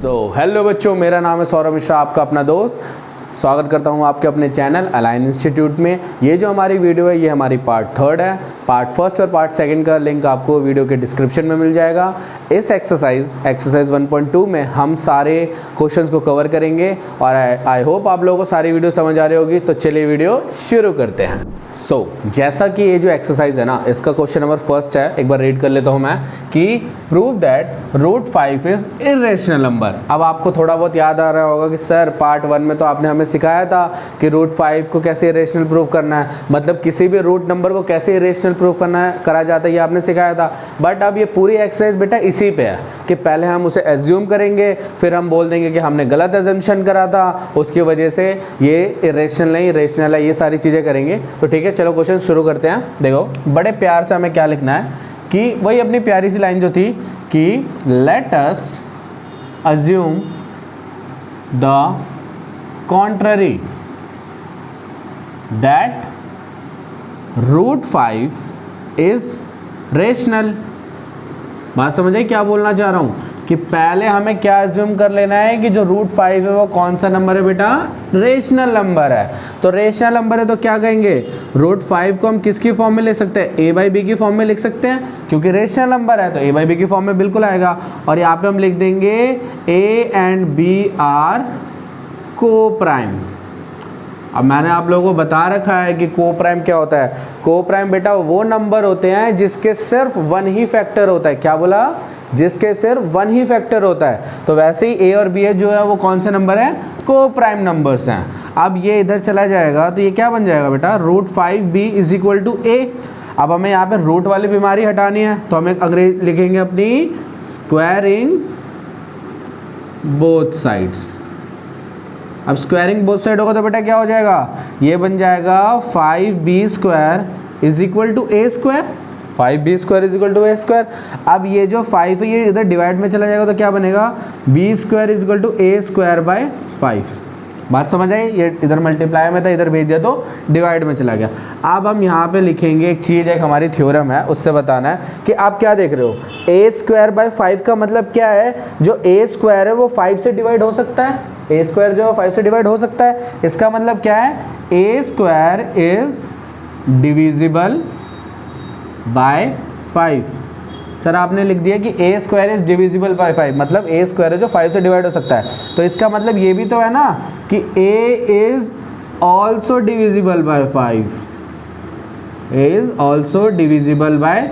Hello बच्चों, मेरा नाम है सौरभ मिश्रा, आपका अपना दोस्त। स्वागत करता हूं आपके अपने चैनल अलाइन इंस्टीट्यूट में। ये जो हमारी वीडियो है ये हमारी पार्ट 3 है। पार्ट 1 और पार्ट 2 का लिंक आपको वीडियो के डिस्क्रिप्शन में मिल जाएगा। इस एक्सरसाइज 1.2 में हम सारे क्वेश्चंस को कवर करेंगे और आई होप आप लोगों को सारी वीडियो समझ आ रही होगी। तो चलिए वीडियो शुरू करते हैं। जैसा कि ये जो एक्सरसाइज है ना, इसका क्वेश्चन नंबर 1 है। एक बार रीड कर लेता हूँ मैं कि prove that root 5 is irrational number. अब आपको थोड़ा बहुत याद आ रहा होगा कि सर पार्ट 1 में तो आपने हमें सिखाया था कि रूट 5 को कैसे इरेशनल प्रूव करना है, मतलब किसी भी रूट नंबर को कैसे इरेशनल प्रूव करा जाता है, ये आपने सिखाया था। बट अब ये पूरी एक्सरसाइज बेटा इसी पे है कि पहले हम उसे एज्यूम करेंगे, फिर हम बोल देंगे कि हमने गलत एजम्पशन करा था, उसकी वजह से ये इरेशनल नहीं रेशनल है, ये सारी चीज़ें करेंगे। तो ठीक है, चलो क्वेश्चन शुरू करते हैं। देखो बड़े प्यार से हमें क्या लिखना है कि वही अपनी प्यारी सी लाइन जो थी कि let us assume the contrary that root 5 is rational। बात समझ आई क्या बोलना चाह रहा हूँ कि पहले हमें क्या एज्यूम कर लेना है कि जो रूट 5 है वो कौन सा नंबर है बेटा, रेशनल नंबर है। तो रेशनल नंबर है तो क्या कहेंगे, रूट 5 को हम किसकी फॉर्म में ले सकते हैं, a बाई बी की फॉर्म में लिख सकते हैं, क्योंकि रेशनल नंबर है तो a बाई बी की फॉर्म में बिल्कुल आएगा। और यहाँ पे हम लिख देंगे a एंड b आर को प्राइम। अब मैंने आप लोगों को बता रखा है कि को प्राइम क्या होता है। को प्राइम बेटा वो नंबर होते हैं जिसके सिर्फ 1 ही फैक्टर होता है। क्या बोला, जिसके सिर्फ 1 ही फैक्टर होता है। तो वैसे ही ए और बी जो है वो कौन से नंबर है, को प्राइम नंबर्स हैं। अब ये इधर चला जाएगा तो ये क्या बन जाएगा बेटा, root 5b is equal to A. अब हमें यहाँ पे रूट वाली बीमारी हटानी है तो हमें अंग्रेजी लिखेंगे अपनी स्क्वायरिंग बोथ साइड्स। अब स्क्वायरिंग बोथ साइड होगा तो बेटा क्या हो जाएगा, ये बन जाएगा 5b square is equal to a square. 5b square is equal to a square. अब ये जो 5 है ये इधर डिवाइड में चला जाएगा तो क्या बनेगा, b square is equal to a square by 5। बात समझ आई, ये इधर मल्टीप्लाई में था, इधर भेज दिया तो डिवाइड में चला गया। अब हम यहाँ पे लिखेंगे एक चीज़, एक हमारी थ्योरम है, उससे बताना है कि आप क्या देख रहे हो। ए स्क्वायर बाय 5 का मतलब क्या है, जो ए स्क्वायर है वो 5 से डिवाइड हो सकता है। ए स्क्वायर जो 5 से डिवाइड हो सकता है, इसका मतलब क्या है, A square is divisible by 5। Sir आपने लिख दिया कि A square is divisible by 5, मतलब ए स्क्वायर है जो 5 से डिवाइड हो सकता है। तो इसका मतलब ये भी तो है ना कि A is also divisible by 5, is also divisible by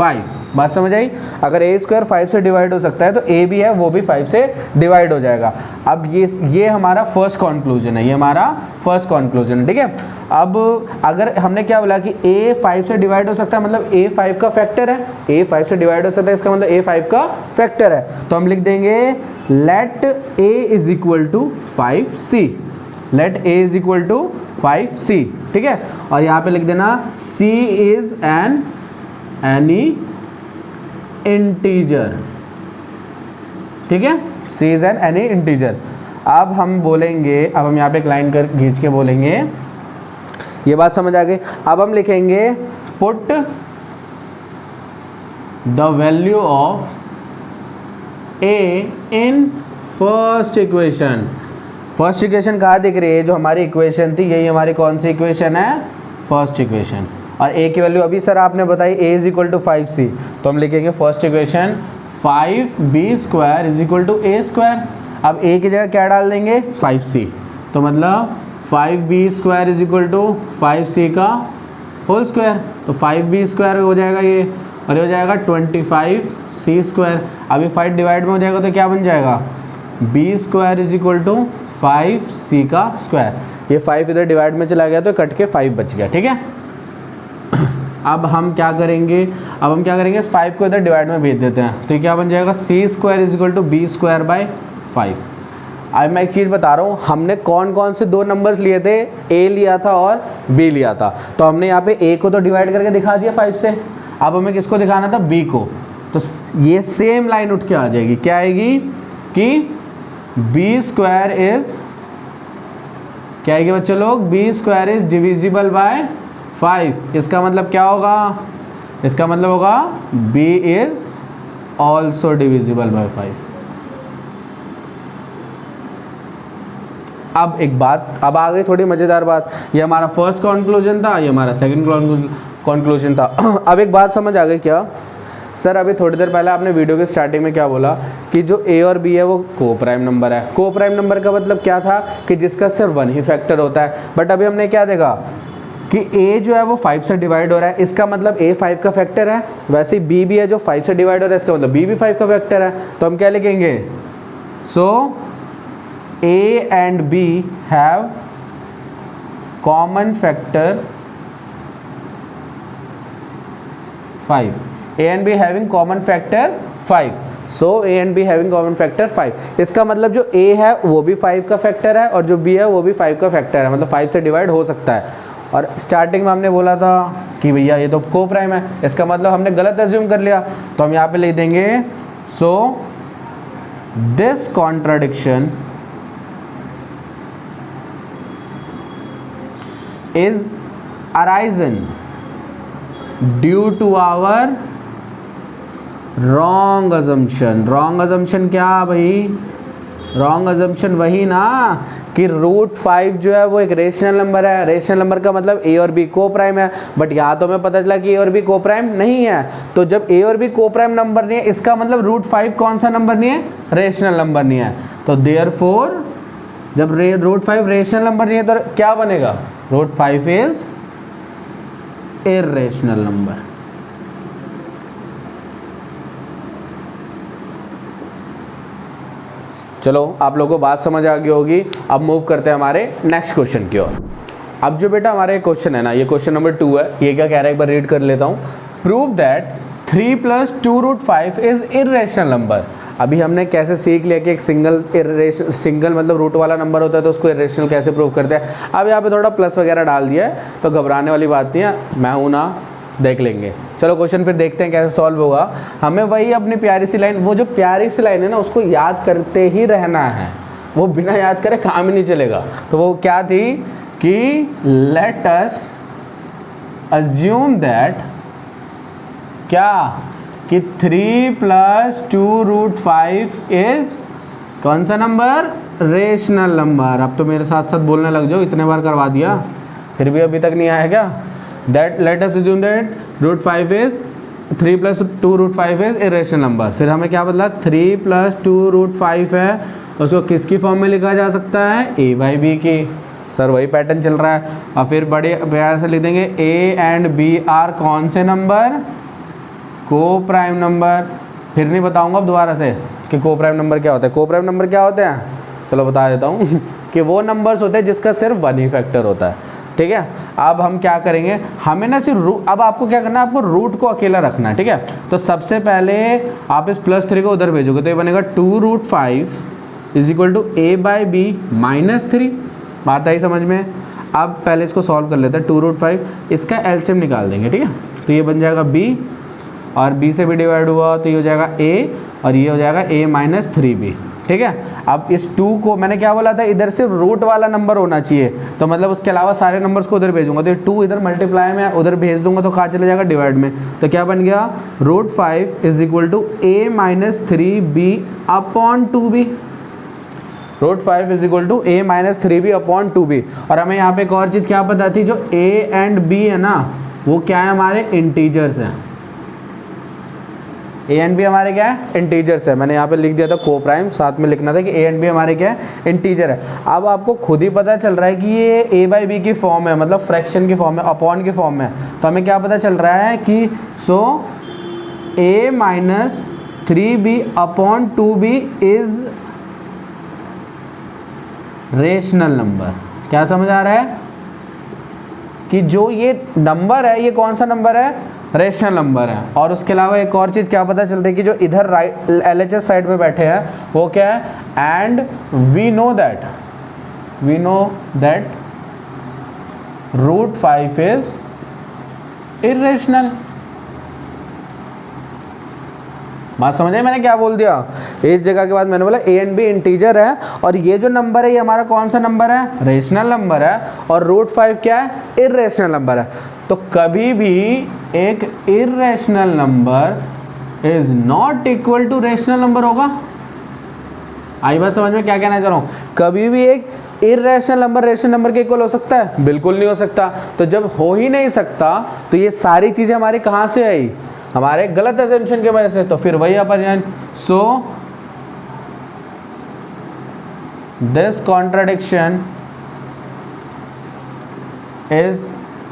5। बात समझ आई। अगर ए स्क्वायर 5 से डिवाइड हो सकता है तो ए भी है वो भी 5 से डिवाइड हो जाएगा। अब ये हमारा फर्स्ट कंक्लूजन है, ये हमारा फर्स्ट कंक्लूजन है, ठीक है। अब अगर हमने क्या बोला कि ए 5 से डिवाइड हो सकता है, मतलब ए 5 का फैक्टर है, ए 5 से डिवाइड हो सकता है, इसका मतलब ए 5 का फैक्टर है। तो हम लिख देंगे let a is equal to 5c, let a is equal to 5c, ठीक है। और यहाँ पे लिख देना c is an any integer, ठीक है, c is an any integer. अब हम बोलेंगे, अब हम यहाँ पे एक लाइन कर खींच के बोलेंगे, ये बात समझ आ गई। अब हम लिखेंगे put the value of A in first equation. First equation कहाँ दिख रही है, जो हमारी इक्वेशन थी यही हमारी कौन सी इक्वेशन है, फर्स्ट इक्वेशन। और a की वैल्यू अभी सर आपने बताई a is equal to 5c, तो हम लिखेंगे first equation 5b square is equal to a square. अब a की जगह क्या डाल देंगे, 5c, तो मतलब 5b square is equal to 5c का होल स्क्वायर। तो 5b स्क्वायर हो जाएगा ये, और ये हो जाएगा 25c स्क्वायर। अभी 5 डिवाइड में हो जाएगा तो क्या बन जाएगा, b square is equal to 5c का स्क्वायर। ये 5 इधर डिवाइड में चला गया तो कट के 5 बच गया, ठीक है। अब हम क्या करेंगे, इस 5 को इधर डिवाइड में भेज देते हैं तो ये क्या बन जाएगा, c square is equal to b square by 5। अब मैं एक चीज़ बता रहा हूँ, हमने कौन कौन से दो नंबर्स लिए थे, a लिया था और b लिया था। तो हमने यहाँ पे a को तो डिवाइड करके दिखा दिया 5 से, अब हमें किसको दिखाना था, b को। तो ये सेम लाइन उठ के आ जाएगी, क्या आएगी कि b स्क्वायर इज, क्या आएगी बच्चों लोग, b square is divisible by 5। इसका मतलब क्या होगा, इसका मतलब होगा b is also divisible by 5। अब एक बात, अब आ गई थोड़ी मज़ेदार बात। ये हमारा फर्स्ट कंक्लूजन था, ये हमारा सेकंड कंक्लूजन था। अब एक बात समझ आ गई क्या सर? अभी थोड़ी देर पहले आपने वीडियो के स्टार्टिंग में क्या बोला कि जो ए और बी है वो को प्राइम नंबर है। को प्राइम नंबर का मतलब क्या था कि जिसका सिर्फ वन ही फैक्टर होता है। बट अभी हमने क्या देखा कि a जो है वो 5 से डिवाइड हो रहा है, इसका मतलब a 5 का फैक्टर है। वैसे ही b भी है जो 5 से डिवाइड हो रहा है, इसका मतलब b भी 5 का फैक्टर है। तो हम क्या लिखेंगे? सो a and b have common factor 5. a and b having common factor 5. so a and b having common factor 5. इसका मतलब जो a है वो भी 5 का फैक्टर है और जो b है वो भी 5 का फैक्टर है, मतलब 5 से डिवाइड हो सकता है। और स्टार्टिंग में हमने बोला था कि भैया ये तो को प्राइम है, इसका मतलब हमने गलत एज्यूम कर लिया। तो हम यहाँ पे लिख देंगे so this contradiction is arisen due to our wrong assumption. Wrong assumption क्या भाई? रॉन्ग अजम्पशन वही ना कि रूट 5 जो है वो एक रेशनल नंबर है। रेशनल नंबर का मतलब ए और बी को प्राइम है, बट यहाँ तो हमें पता चला कि ए और बी को प्राइम नहीं है। तो जब ए और बी को प्राइम नंबर नहीं है, इसका मतलब रूट 5 कौन सा नंबर नहीं है? रेशनल नंबर नहीं है। तो देयरफॉर जब रूट 5 रेशनल नंबर नहीं है तो क्या बनेगा? Root 5 is irrational number. चलो आप लोगों को बात समझ आ गई होगी। अब मूव करते हैं हमारे नेक्स्ट क्वेश्चन की ओर। अब जो बेटा हमारे क्वेश्चन है ना, ये क्वेश्चन नंबर 2 है। ये क्या कह रहा है एक बार रीड कर लेता हूँ। Prove that 3 + 2 root 5 is irrational number. अभी हमने कैसे सीख लिया कि एक सिंगल मतलब रूट वाला नंबर होता है तो उसको इर्रेशनल कैसे प्रूव करते हैं। अब यहाँ पे थोड़ा प्लस वगैरह डाल दिया है तो घबराने वाली बात नहीं है, मैं हूँ ना, देख लेंगे। चलो क्वेश्चन फिर देखते हैं कैसे सॉल्व होगा। हमें वही अपनी प्यारी सी लाइन, वो जो प्यारी सी लाइन है ना उसको याद करते ही रहना है, वो बिना याद करे काम ही नहीं चलेगा। तो वो क्या थी कि लेट अस अज्यूम दैट क्या कि 3 + 2 रूट 5 इज कौन सा नंबर? Rational number. अब तो मेरे साथ साथ बोलने लग जाओ, इतने बार करवा दिया फिर भी अभी तक नहीं आया क्या? That let us assume that root 5 is 3 + 2 root 5 is irrational number. फिर हमें क्या बदला? 3 + 2 रूट 5 है, उसको किसकी फॉर्म में लिखा जा सकता है? a/b की। सर वही पैटर्न चल रहा है। और फिर बड़े प्यार से लिख देंगे a एंड b आर कौन से नंबर? को प्राइम नंबर। फिर नहीं बताऊंगा अब दोबारा से कि को प्राइम नंबर क्या होता है। को प्राइम नंबर क्या होते हैं? चलो बता देता हूँ कि वो नंबर्स होते हैं जिसका सिर्फ वन ही फैक्टर होता है। ठीक है, अब हम क्या करेंगे, हमें ना सिर्फ अब आपको क्या करना है, आपको रूट को अकेला रखना है। ठीक है, तो सबसे पहले आप इस +3 को उधर भेजोगे तो ये बनेगा 2 root 5 is equal to a/b -3। बात आई समझ में? अब पहले इसको सॉल्व कर लेते हैं। 2 रूट 5 इसका एलसीएम निकाल देंगे। ठीक है, तो ये बन जाएगा b और b से भी डिवाइड हुआ तो ये हो जाएगा a और ये हो जाएगा a - 3b। ठीक है, अब इस 2 को मैंने क्या बोला था, इधर से रूट वाला नंबर होना चाहिए, तो मतलब उसके अलावा सारे नंबर्स को उधर भेजूंगा तो ये 2 इधर मल्टीप्लाई में उधर भेज दूंगा तो कहाँ चले जाएगा? डिवाइड में। तो क्या बन गया? Root 5 is equal to a - 3b upon 2b। Root 5 is equal to a - 3b upon 2b। और हमें यहाँ पे एक और चीज़ क्या पता थी, जो a एंड b है ना वो क्या है? हमारे इंटीजर्स हैं। ए एंड बी हमारे क्या है? इंटीजर्स है। मैंने यहाँ पे लिख दिया था को प्राइम, साथ में लिखना था कि ए एंड बी हमारे क्या है? इंटीजर है। अब आपको खुद ही पता चल रहा है कि ये a/b की फॉर्म है, मतलब फ्रैक्शन की फॉर्म है, अपॉन की फॉर्म है। तो हमें क्या पता चल रहा है कि सो a - 3b upon 2b is rational number. क्या समझ आ रहा है कि जो ये नंबर है ये कौन सा नंबर है? रेशनल नंबर है। और उसके अलावा एक और चीज़ क्या पता चलती है कि जो इधर राइट LHS साइड पे बैठे हैं वो क्या है? And we know that root 5 is irrational. बात समझ आई मैंने क्या बोल दिया? इस जगह के बाद मैंने बोला ए एंड बी इंटीजर है और ये जो नंबर है ये हमारा कौन सा नंबर है? रेशनल नंबर है। और रूट 5 क्या है? इर्रेशनल नंबर है। तो कभी भी एक irrational number is not equal to rational number होगा। आई बात समझ में क्या कहना चाह रहा हूँ? कभी भी एक इर्रेशनल नंबर रेशनल नंबर के इक्वल हो सकता है? बिल्कुल नहीं हो सकता। तो जब हो ही नहीं सकता तो ये सारी चीजें हमारी कहाँ से आई? हमारे गलत अजम्पशन की वजह से। तो फिर वही अपन, so this contradiction is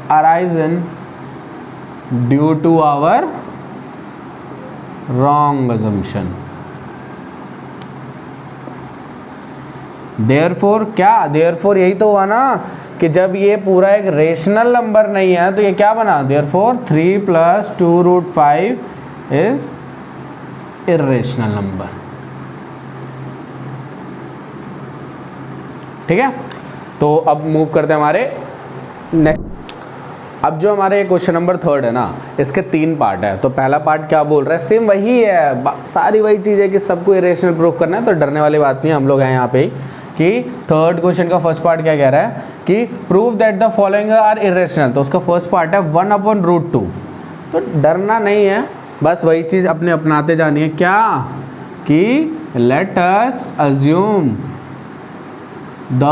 arisen due to our wrong assumption. therefore क्या, therefore यही तो हुआ ना कि जब ये पूरा एक रेशनल नंबर नहीं है तो ये क्या बना? therefore 3 + 2√5 is irrational number। ठीक है, तो अब मूव करते हैं हमारे नेक्स्ट। अब जो हमारे क्वेश्चन नंबर 3 है ना, इसके 3 पार्ट है। तो पहला पार्ट क्या बोल रहा है? सेम वही है, सारी वही चीज़ है कि सबको इरेशनल प्रूफ करना है, तो डरने वाली बात नहीं है, हम लोग हैं यहाँ पे ही। कि थर्ड क्वेश्चन का फर्स्ट पार्ट क्या कह रहा है कि prove that the following are irrational. तो उसका फर्स्ट पार्ट है 1/√2। तो डरना नहीं है, बस वही चीज़ अपने अपनाते जानी है। क्या कि let us assume the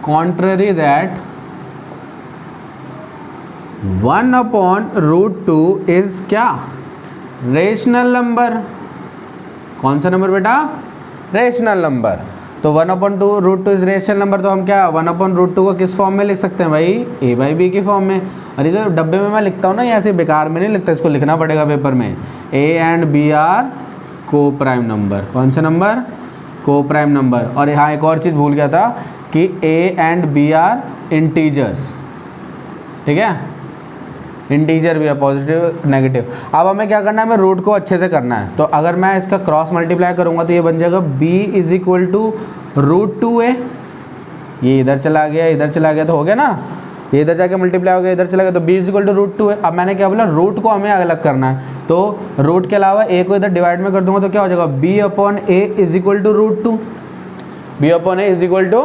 contrary that 1/√2 is क्या? Rational number. कौन सा नंबर बेटा? Rational number. तो 1/√2 इज रेशनल नंबर। तो हम क्या 1/√2 को किस फॉर्म में लिख सकते हैं भाई? a/b की फॉर्म में। और इधर डब्बे में मैं लिखता हूँ ना, ऐसे बेकार में नहीं लिखता, इसको लिखना पड़ेगा पेपर में। a एंड b आर को प्राइम नंबर। कौन सा नंबर? को प्राइम नंबर। और यहाँ एक और चीज़ भूल गया था कि a and b are integers. ठीक है, इंटीजर भी है, पॉजिटिव नेगेटिव। अब हमें क्या करना है? हमें रूट को अच्छे से करना है। तो अगर मैं इसका क्रॉस मल्टीप्लाई करूंगा तो ये बन जाएगा b = √2a। ये इधर चला गया, इधर चला गया, तो हो गया ना, ये इधर जाके मल्टीप्लाई हो गया, इधर चला गया, तो b = √2a। अब मैंने क्या बोला? रूट को हमें अलग करना है। तो रूट के अलावा a को इधर डिवाइड में कर दूंगा तो क्या हो जाएगा? b/a = √2। b/a =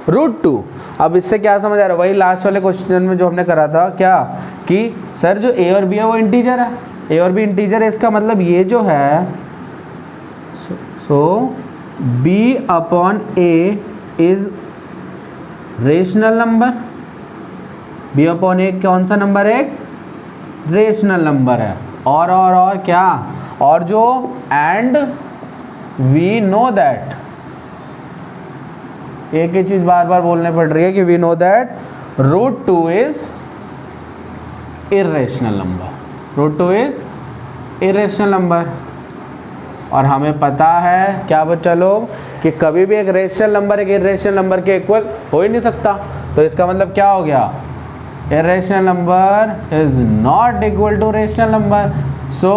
√2। अब इससे क्या समझ आ रहा है? वही लास्ट वाले क्वेश्चन में जो हमने करा था, क्या कि सर जो a और b है वो इंटीजर है, a और b इंटीजर है, इसका मतलब ये जो है सो b/a is rational number. b/a कौन सा नंबर है? रेशनल नंबर है। और क्या? और जो एंड वी नो दैट, एक ही चीज बार बार बोलने पड़ रही है कि we know that √2 is irrational number. √2 is irrational number. और हमें पता है क्या बच्चा लोग कि कभी भी एक रेशनल नंबर एक इरेशनल नंबर के इक्वल हो ही नहीं सकता। तो इसका मतलब क्या हो गया? Irrational number is not equal to rational number. So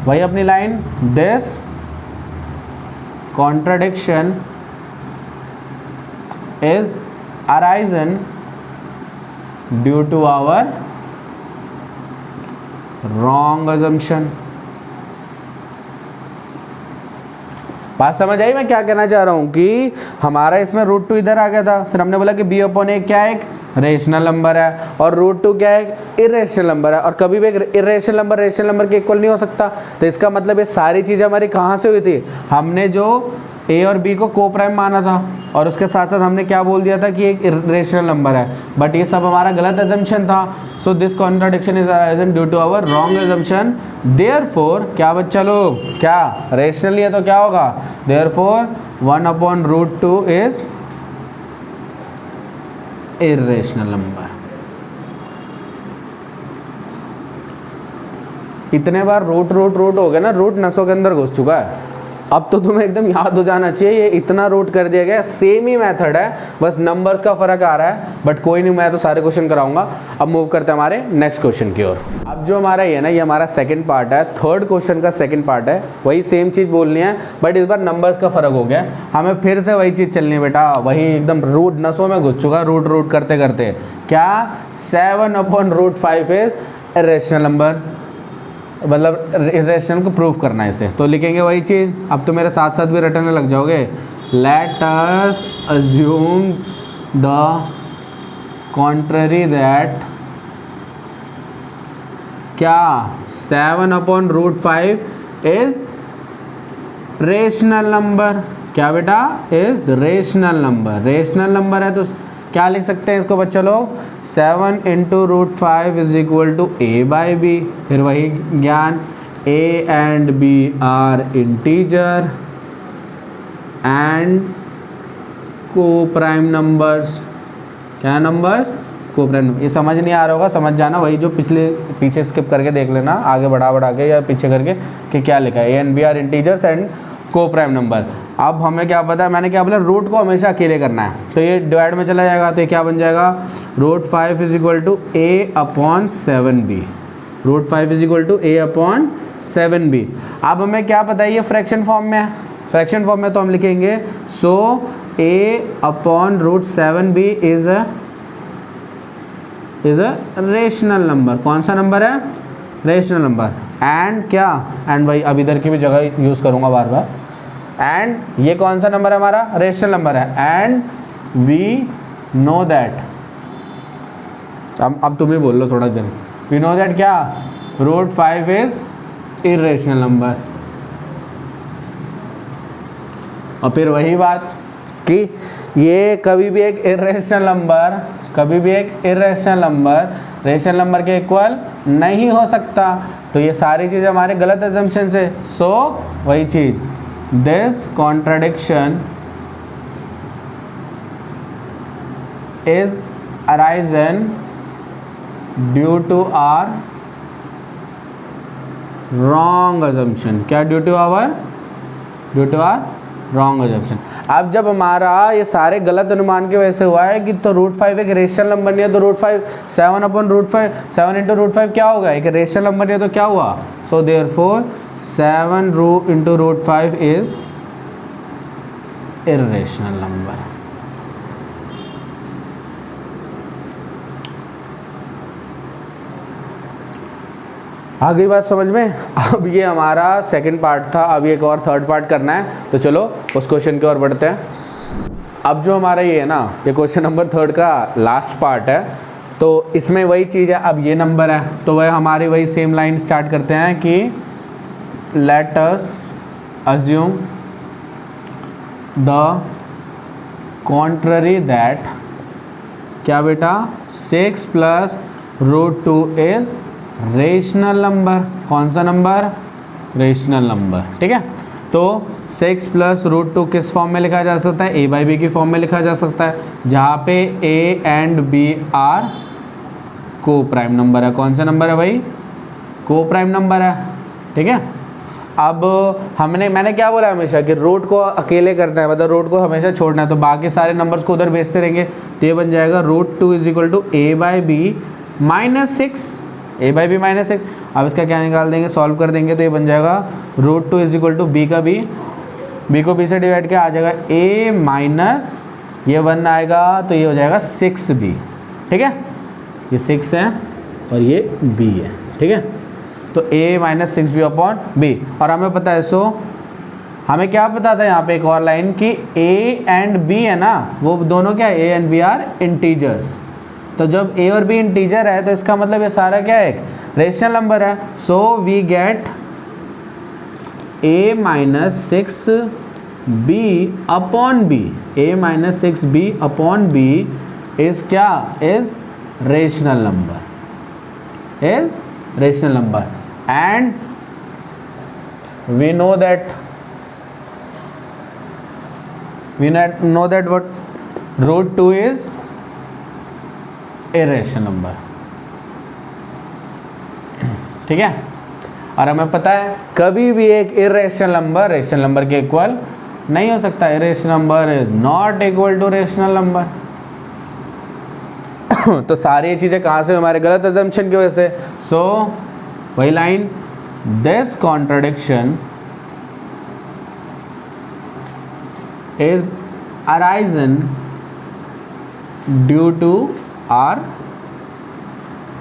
वही अपनी line, this contradiction is arisen due to our wrong assumption। बात समझ आई मैं क्या कहना चाह रहा हूं? कि हमारा इसमें √2 इधर आ गया था, फिर हमने बोला कि b/a क्या है? एक रेशनल नंबर है, और √2 क्या है? इरेशनल नंबर है। और कभी भी एक इरेशनल नंबर रेशनल नंबर के इक्वल नहीं हो सकता। तो इसका मतलब ये सारी चीज़ें हमारी कहाँ से हुई थी? हमने जो a और b को को प्राइम माना था, और उसके साथ साथ हमने क्या बोल दिया था कि एक रेशनल नंबर है, बट ये सब हमारा गलत अजम्पशन था। So this contradiction is arisen due to our wrong assumption. Therefore क्या बच्चा लोग, क्या रेशनल है तो क्या होगा? Therefore 1/√2 is irrational number. इतने बार रूट हो गया ना, रूट नसों के अंदर घुस चुका है। अब तो तुम्हें एकदम याद हो जाना चाहिए, ये इतना रूट कर दिया गया। सेम ही मेथड है, बस नंबर्स का फर्क आ रहा है, बट कोई नहीं, मैं तो सारे क्वेश्चन कराऊंगा। अब मूव करते हैं हमारे नेक्स्ट क्वेश्चन की ओर। अब जो हमारा ये ना, ये हमारा सेकंड पार्ट है, थर्ड क्वेश्चन का सेकंड पार्ट है। वही सेम चीज़ बोलनी है, बट इस बार नंबर्स का फर्क हो गया। हमें फिर से वही चीज़ चलनी है बेटा, वही एकदम रूट नसों में घुस चुका, रूट करते करते। क्या 7/√5 इज इरेशनल नंबर, मतलब इरेशनल को प्रूव करना है इसे। तो लिखेंगे वही चीज़, अब तो मेरे साथ साथ भी रटने लग जाओगे। Late us assume the contrary that क्या 7/√5 इज रेशनल नंबर। क्या बेटा, is rational number. Rational number है तो क्या लिख सकते हैं इसको बच्चों लोग, 7 into root 5 is equal to a by b. फिर वही ज्ञान, a and b are integer and coprime numbers. क्या नंबर्स, को प्राइम। ये समझ नहीं आ रहा होगा, समझ जाना, वही जो पीछे स्किप करके देख लेना, आगे बढ़ा के या पीछे करके कि क्या लिखा है, a and b are integers and coprime number. अब हमें क्या पता है, मैंने क्या बोला, रूट को हमेशा अकेले करना है, तो ये डिवाइड में चला जाएगा, तो ये क्या बन जाएगा, root 5 is equal to a upon 7b। Root 5 is equal to a upon 7b। अब हमें क्या पता है, ये फ्रैक्शन फॉर्म में है, फ्रैक्शन फॉर्म में तो हम लिखेंगे so A upon root 7b is a rational number. कौन सा नंबर है, रेशनल नंबर। एंड क्या, एंड भाई अब इधर की भी जगह यूज़ करूँगा बार बार। एंड ये कौन सा नंबर है हमारा, रेशनल नंबर है। एंड वी नो दैट, अब तुम ही बोल लो थोड़ा देर, वी नो दैट क्या, रूट 5 इज इरेशनल नंबर। और फिर वही बात कि ये कभी भी एक इरेशनल नंबर, कभी भी एक इरेशनल नंबर रेशनल नंबर के इक्वल नहीं हो सकता। तो ये सारी चीज़ हमारे गलत अजम्पशन है। सो वही चीज़, this contradiction is arisen due to our wrong assumption. क्या, due to our wrong assumption. अब जब हमारा ये सारे गलत अनुमान की वजह से हुआ है कि तो रूट 5 एक रेशनल नंबर नहीं है, तो root 5 7 upon root 5 7 into root 5 क्या होगा, एक रेशनल नंबर नहीं है तो क्या हुआ, so therefore 7 into root 5 is irrational number. आ गई बात समझ में। अब ये हमारा सेकंड पार्ट था, अब एक और थर्ड पार्ट करना है, तो चलो उस क्वेश्चन की ओर बढ़ते हैं। अब जो हमारा ये है ना, ये क्वेश्चन नंबर 3 का लास्ट पार्ट है, तो इसमें वही चीज़ है। अब ये नंबर है तो वह हमारी वही सेम लाइन स्टार्ट करते हैं कि let us assume the contrary that, क्या बेटा, 6 plus root 2 is rational number. कौन सा नंबर, रेशनल नंबर। ठीक है, तो 6 प्लस रूट 2 किस फॉर्म में लिखा जा सकता है, ए बाई बी की फॉर्म में लिखा जा सकता है, जहाँ पे ए एंड बी आर को प्राइम नंबर है। कौन सा नंबर है भाई, को प्राइम नंबर है। ठीक है, अब मैंने क्या बोला हमेशा कि रूट को अकेले करना है, मतलब रूट को हमेशा छोड़ना है, तो बाकी सारे नंबर्स को उधर भेजते रहेंगे। तो ये बन जाएगा root 2 is equal to a by b minus 6, a by b minus 6। अब इसका क्या निकाल देंगे, सॉल्व कर देंगे, तो ये बन जाएगा root 2 is equal to b का बी को बी से डिवाइड किया आ जाएगा ए माइनस ये 1 आएगा, तो ये हो जाएगा 6b। ठीक है, ये 6 है और ये b है। ठीक है, तो a minus 6b upon b। और हमें पता है, सो हमें क्या पता था यहाँ पे एक और लाइन कि a एंड b है ना, वो दोनों क्या, a and b are integers. तो जब a और b इंटीजर है तो इसका मतलब ये सारा क्या है, एक रेशनल नंबर है। So we get a minus 6b upon b, a minus 6b upon b is क्या, is rational number, is rational number. And we know that what root 2 is irrational number. ठीक है, और हमें पता है कभी भी एक इरेशनल नंबर रेशनल नंबर के इक्वल नहीं हो सकता। Irrational number is not equal to rational number. तो सारी चीज़ें कहाँ से, हमारे गलत अजम्पशन की वजह से। सो वही line, this contradiction is arisen due to our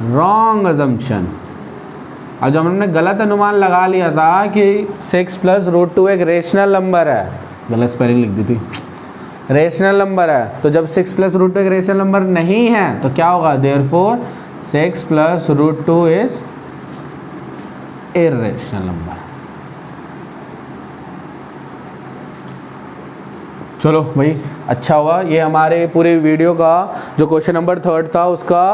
wrong assumption। और जब हमने गलत अनुमान लगा लिया था कि 6 प्लस रूट 2 एक रेशनल नंबर है, गलत स्पेलिंग लिख दी थी, रेशनल नंबर है, तो जब 6 प्लस रूट 2 एक रेशनल नंबर नहीं है तो क्या होगा, therefore 6 plus root 2 is irrational number. चलो भाई अच्छा हुआ, ये हमारे पूरे वीडियो का जो क्वेश्चन नंबर 3 था उसका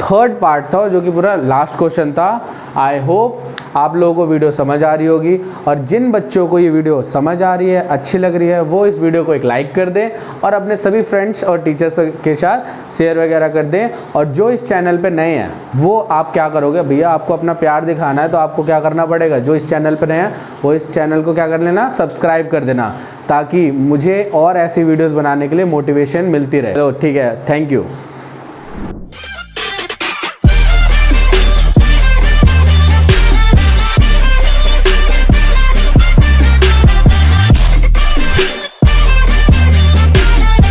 3rd पार्ट था, जो कि पूरा लास्ट क्वेश्चन था। आई होप आप लोगों को वीडियो समझ आ रही होगी, और जिन बच्चों को ये वीडियो समझ आ रही है, अच्छी लग रही है, वो इस वीडियो को एक लाइक कर दें और अपने सभी फ्रेंड्स और टीचर्स के साथ शेयर वगैरह कर दें। और जो इस चैनल पे नए हैं वो आप क्या करोगे भैया, आपको अपना प्यार दिखाना है तो आपको क्या करना पड़ेगा, जो इस चैनल पे नए हैं वो इस चैनल को क्या कर लेना, सब्सक्राइब कर देना, ताकि मुझे और ऐसी वीडियोज़ बनाने के लिए मोटिवेशन मिलती रहे। तो ठीक है, थैंक यू।